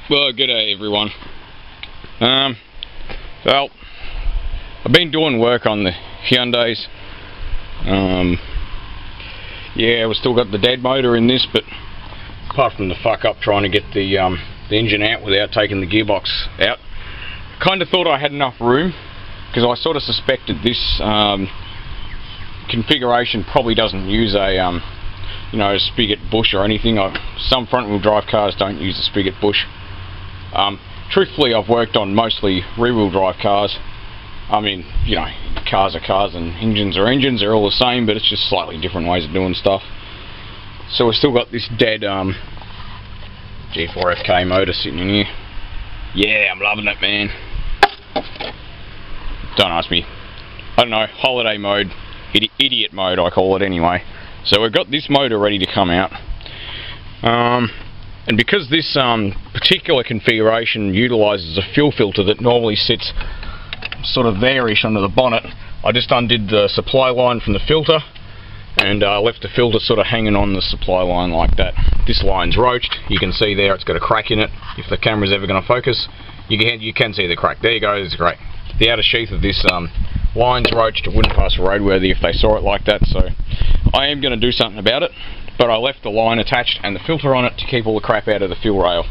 Well, g'day everyone. Well, I've been doing work on the Hyundais. Yeah, we've still got the dead motor in this, but apart from the fuck up trying to get the engine out without taking the gearbox out, kind of thought I had enough room, because I sort of suspected this configuration probably doesn't use a a spigot bush or anything. Some front-wheel drive cars don't use a spigot bush. Truthfully, I've worked on mostly rear-wheel drive cars. I mean, cars are cars and engines are engines. They're all the same, but it's just slightly different ways of doing stuff. So we've still got this dead G4FK motor sitting in here. Yeah, I'm loving it, man. Don't ask me. I don't know, holiday mode, idiot mode I call it anyway. So we've got this motor ready to come out. And because this particular configuration utilises a fuel filter that normally sits sort of there-ish under the bonnet, I just undid the supply line from the filter and left the filter sort of hanging on the supply line like that. This line's roached. You can see there it's got a crack in it. If the camera's ever going to focus, you can see the crack. There you go, it's great. The outer sheath of this line's roached. It wouldn't pass roadworthy if they saw it like that, so I am going to do something about it. But I left the line attached and the filter on it to keep all the crap out of the fuel rail.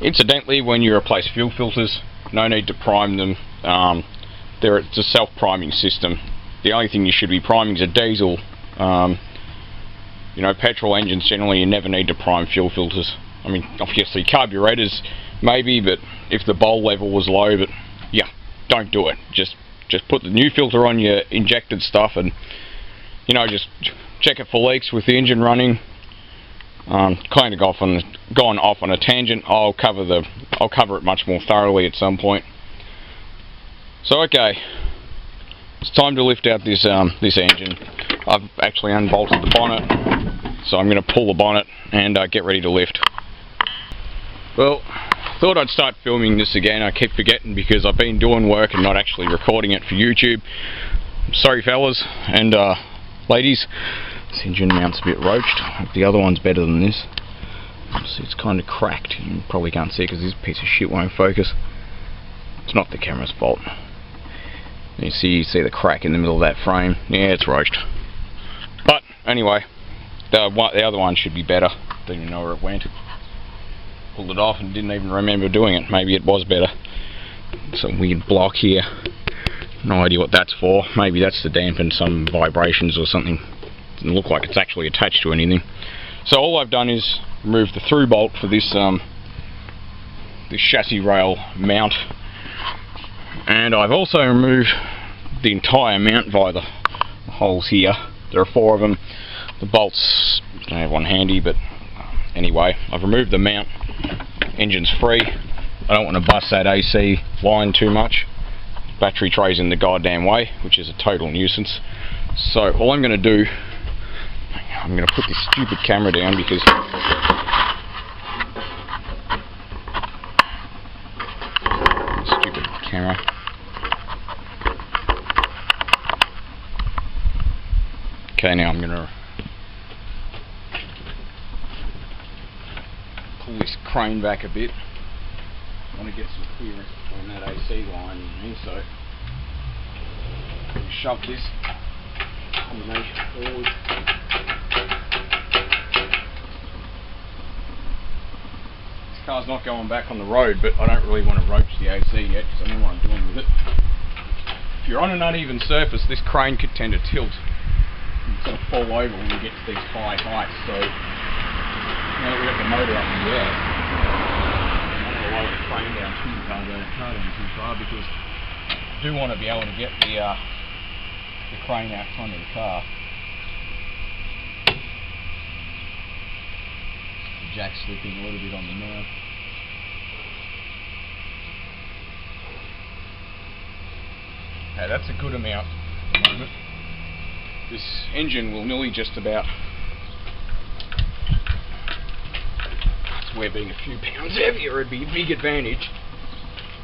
Incidentally, when you replace fuel filters, no need to prime them. It's a self-priming system. The only thing you should be priming is a diesel. Petrol engines generally you never need to prime fuel filters. I mean, obviously carburetors maybe, but if the bowl level was low, but yeah, don't do it. Just put the new filter on your injected stuff and just check it for leaks with the engine running. Kind of gone off on a tangent. I'll cover it much more thoroughly at some point. So okay, it's time to lift out this engine. I've actually unbolted the bonnet, so I'm going to pull the bonnet and get ready to lift. Well, thought I'd start filming this again. I keep forgetting because I've been doing work and not actually recording it for YouTube. Sorry fellas and ladies, this engine mount's a bit roached. The other one's better than this. See, it's kind of cracked. You probably can't see it because this piece of shit won't focus. It's not the camera's fault. You see the crack in the middle of that frame. Yeah, it's roached. But anyway, the other one should be better. Didn't even know where it went. Pulled it off and didn't even remember doing it. Maybe it was better. Some weird block here. No idea what that's for. Maybe that's to dampen some vibrations or something. Doesn't look like it's actually attached to anything. So all I've done is remove the through bolt for this this chassis rail mount, and I've also removed the entire mount via the holes here. There are 4 of them. The bolts, I don't have one handy, but anyway, I've removed the mount. Engine's free. I don't want to bust that AC line too much. Battery tray's in the goddamn way, which is a total nuisance. So all I'm going to do, I'm going to put this stupid camera down because stupid camera. Okay, now I'm going to pull this crane back a bit. I want to get some clearance between that AC line and me, so shove this combination forward. This car's not going back on the road, but I don't really want to roach the AC yet because I know what I'm doing with it. If you're on an uneven surface, this crane could tend to tilt and sort of fall over when you get to these high heights. So now that we've got the motor up in the air, lower the crane down too far, because I do want to be able to get the crane out front of the car. The jack's slipping a little bit on the nerve. Okay, that's a good amount at the moment. This engine will nearly just about, where being a few pounds heavier would be a big advantage,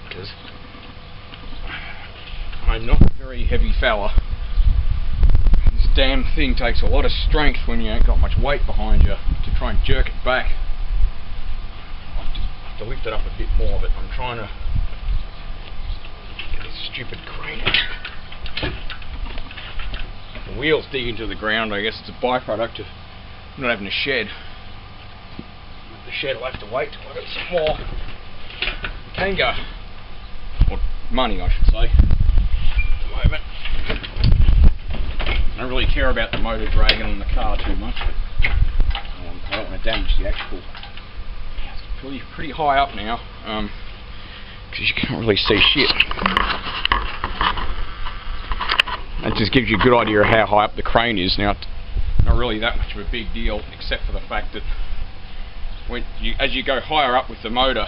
because I'm not a very heavy fella. This damn thing takes a lot of strength when you ain't got much weight behind you to try and jerk it back. have to lift it up a bit more, but I'm trying to get this stupid crane out. The wheels dig into the ground. I guess it's a byproduct of not having a shed. The shed will have to wait till I get some more tanga, or money I should say, at the moment. I don't really care about the motor dragging on the car too much. I don't want to damage the actual. It's pretty high up now, because you can't really see shit. That just gives you a good idea of how high up the crane is. Now, it's not really that much of a big deal, except for the fact that as you go higher up with the motor,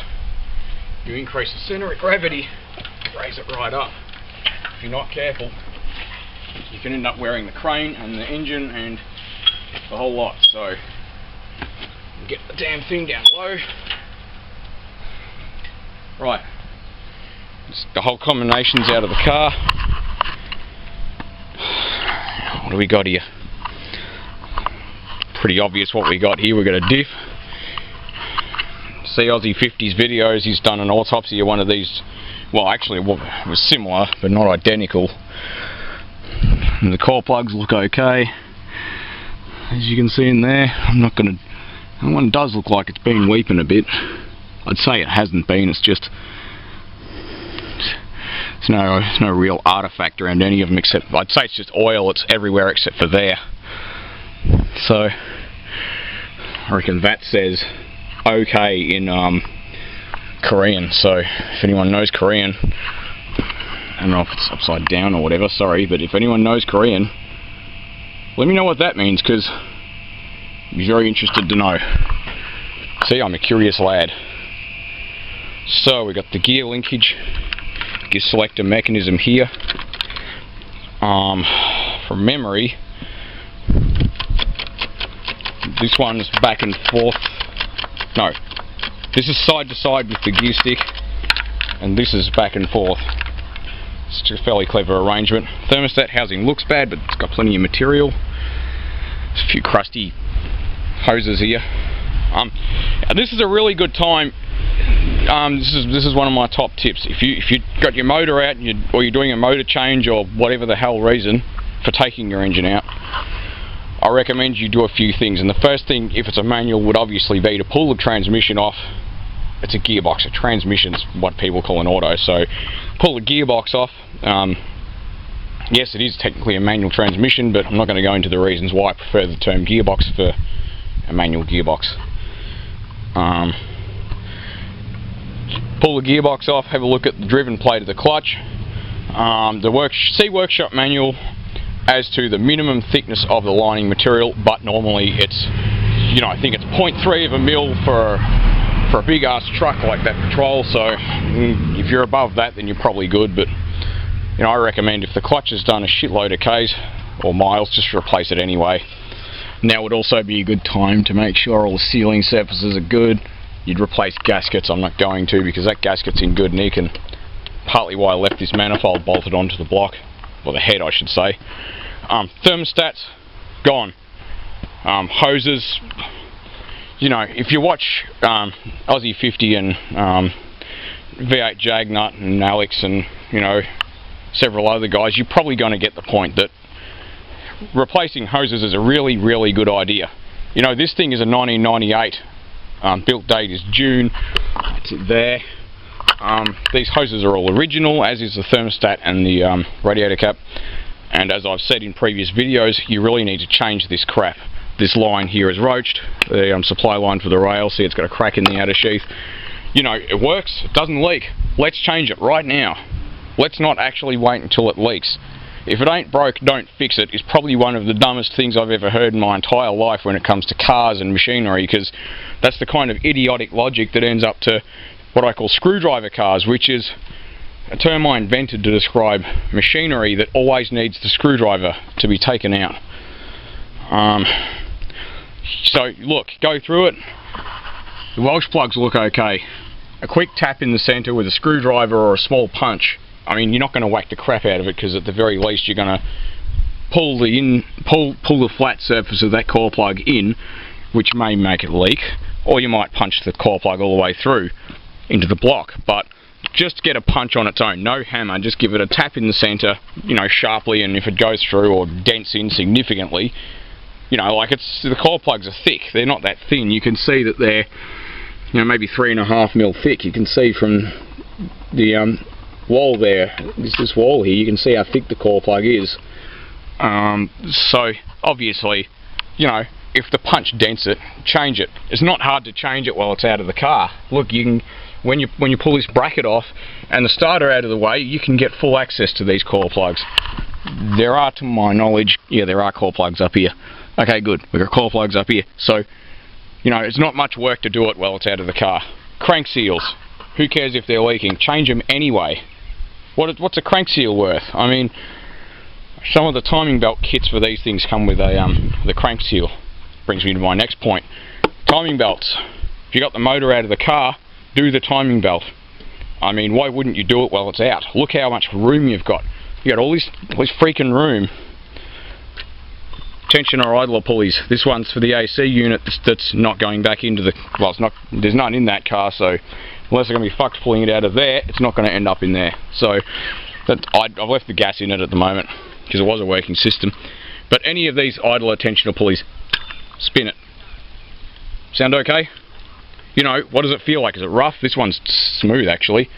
you increase the centre of gravity, raise it right up. If you're not careful, you can end up wearing the crane and the engine and the whole lot. So, get the damn thing down low. Right, the whole combination's out of the car. What do we got here? Pretty obvious what we got here. We've got a diff. See Aussie 50's videos, he's done an autopsy of one of these. Well, actually it was similar, but not identical. And the core plugs look okay, as you can see in there. That one does look like it's been weeping a bit. I'd say it hasn't been, it's just there's no real artifact around any of them, except I'd say it's just oil. It's everywhere except for there. So I reckon that says okay in Korean. So if anyone knows Korean, I don't know if it's upside down or whatever, sorry, but if anyone knows Korean, let me know what that means, because I'd be very interested to know. See, I'm a curious lad. So we got the gear linkage, gear selector mechanism here. From memory, this one's back and forth. No, this is side to side with the gear stick, and this is back and forth. It's just a fairly clever arrangement. Thermostat housing looks bad, but it's got plenty of material. There's a few crusty hoses here. This is a really good time. This is one of my top tips. If you got your motor out or you're doing a motor change or whatever the hell reason for taking your engine out, I recommend you do a few things. And the first thing, if it's a manual, would obviously be to pull the transmission off. It's a gearbox. A transmission's what people call an auto. So pull the gearbox off. Yes, it is technically a manual transmission, but I'm not going to go into the reasons why I prefer the term gearbox for a manual gearbox. Pull the gearbox off, have a look at the driven plate of the clutch. See workshop manual as to the minimum thickness of the lining material, but normally it's, I think it's 0.3 of a mil for a big ass truck like that Patrol. So if you're above that, then you're probably good. But I recommend if the clutch has done a shitload of Ks or miles, just replace it anyway. Now would also be a good time to make sure all the sealing surfaces are good. You'd replace gaskets. I'm not going to, because that gasket's in good nick, and partly why I left this manifold bolted onto the block, or the head I should say. Thermostats, gone. Hoses, if you watch Aussie 50 and V8 Jagnut and Alex and several other guys, you're probably going to get the point that replacing hoses is a really, really good idea. This thing is a 1998. Built date is June. It's there. These hoses are all original, as is the thermostat and the radiator cap. And as I've said in previous videos, you really need to change this crap. This line here is roached. The supply line for the rail, see, it's got a crack in the outer sheath. It works. It doesn't leak. Let's change it right now. Let's not actually wait until it leaks. If it ain't broke, don't fix it, is probably one of the dumbest things I've ever heard in my entire life when it comes to cars and machinery, because that's the kind of idiotic logic that ends up to what I call screwdriver cars, which is a term I invented to describe machinery that always needs the screwdriver to be taken out. So look, go through it. The Welsh plugs look okay. A quick tap in the centre with a screwdriver or a small punch. You're not going to whack the crap out of it, because at the very least you're going to pull the flat surface of that core plug in, which may make it leak, or you might punch the core plug all the way through. into the block. But just get a punch on its own, no hammer, just give it a tap in the centre, you know, sharply, and if it goes through or dents in significantly, you know, like the coil plugs are thick, they're not that thin. You can see that they're, you know, maybe 3.5mm thick. You can see from the wall there, this wall here, you can see how thick the coil plug is. So obviously, you know, if the punch dents it, change it. It's not hard to change it while it's out of the car. Look, you can, when you pull this bracket off and the starter out of the way, you can get full access to these coil plugs. There are, to my knowledge, yeah, there are coil plugs up here. Okay, good, we've got coil plugs up here. So, you know, it's not much work to do it while it's out of the car. Crank seals, who cares if they're leaking? Change them anyway. What's a crank seal worth? I mean, some of the timing belt kits for these things come with the crank seal. Brings me to my next point. Timing belts. If you got the motor out of the car, do the timing belt. I mean, why wouldn't you do it while it's out? Look how much room you've got. You got all this freaking room. Tensioner or idler pulleys. This one's for the AC unit that's not going back into the, well, it's not, there's none in that car, so unless they're going to be fucked pulling it out of there, it's not going to end up in there. So I've left the gas in it at the moment because it was a working system. But any of these idler tensioner pulleys, spin it. Sound okay? You know, what does it feel like? Is it rough? This one's smooth actually.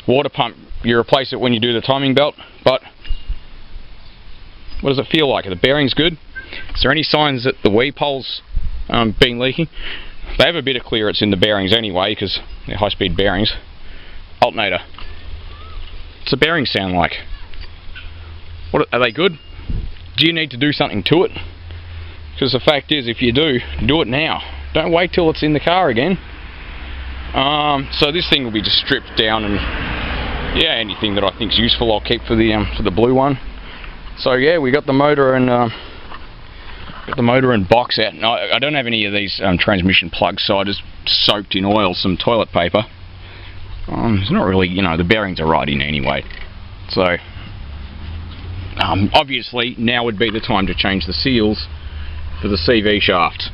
Water pump, you replace it when you do the timing belt, but what does it feel like? Are the bearings good? Is there any signs that the weave pole's been leaking? They have a bit of clearance in the bearings anyway because they're high-speed bearings. Alternator. What's the bearings sound like? What are they good? Do you need to do something to it? Because the fact is, if you do it now. Don't wait till it's in the car again. So this thing will be just stripped down, and yeah, anything that I think's useful I'll keep for the blue one. So yeah, we got the motor and box out. No, I don't have any of these transmission plugs, so I just soaked in oil some toilet paper. It's not really, you know, the bearings are right in anyway. So obviously now would be the time to change the seals for the CV shaft.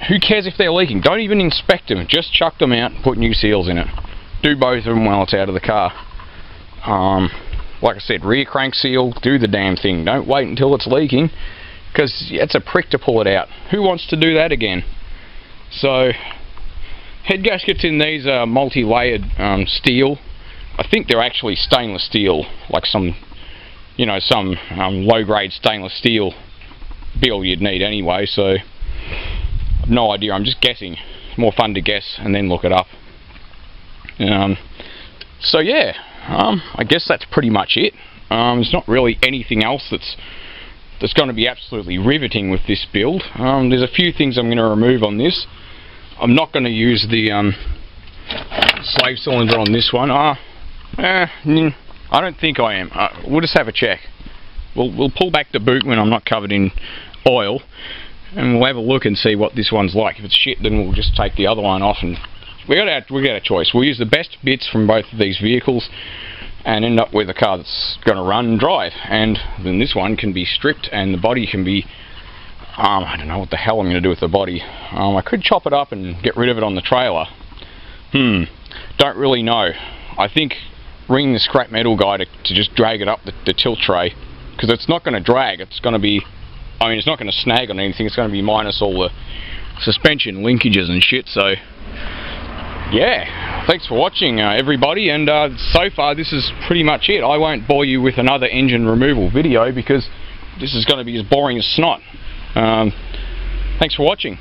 Who cares if they're leaking? Don't even inspect them. Just chuck them out and put new seals in it. Do both of them while it's out of the car. Like I said, rear crank seal, do the damn thing. Don't wait until it's leaking, because it's a prick to pull it out. Who wants to do that again? So, head gaskets in these are multi-layered steel. I think they're actually stainless steel, like some, you know, some low-grade stainless steel bill you'd need anyway, so I've no idea, I'm just guessing. It's more fun to guess and then look it up. So yeah, I guess that's pretty much it. There's not really anything else that's going to be absolutely riveting with this build. There's a few things I'm going to remove on this. I'm not going to use the slave cylinder on this one. I don't think I am. We'll just have a check. We'll pull back the boot when I'm not covered in oil, and we'll have a look and see what this one's like. If it's shit, then we'll just take the other one off, and we got a choice. We'll use the best bits from both of these vehicles and end up with a car that's going to run and drive. And then this one can be stripped, and the body can be, I don't know what the hell I'm going to do with the body. I could chop it up and get rid of it on the trailer. Don't really know. I think ringing the scrap metal guy to just drag it up the tilt tray, because it's not going to drag. It's going to be, I mean, it's not going to snag on anything. It's going to be minus all the suspension linkages and shit. So yeah, thanks for watching everybody, and so far this is pretty much it. I won't bore you with another engine removal video because this is going to be as boring as snot. Thanks for watching.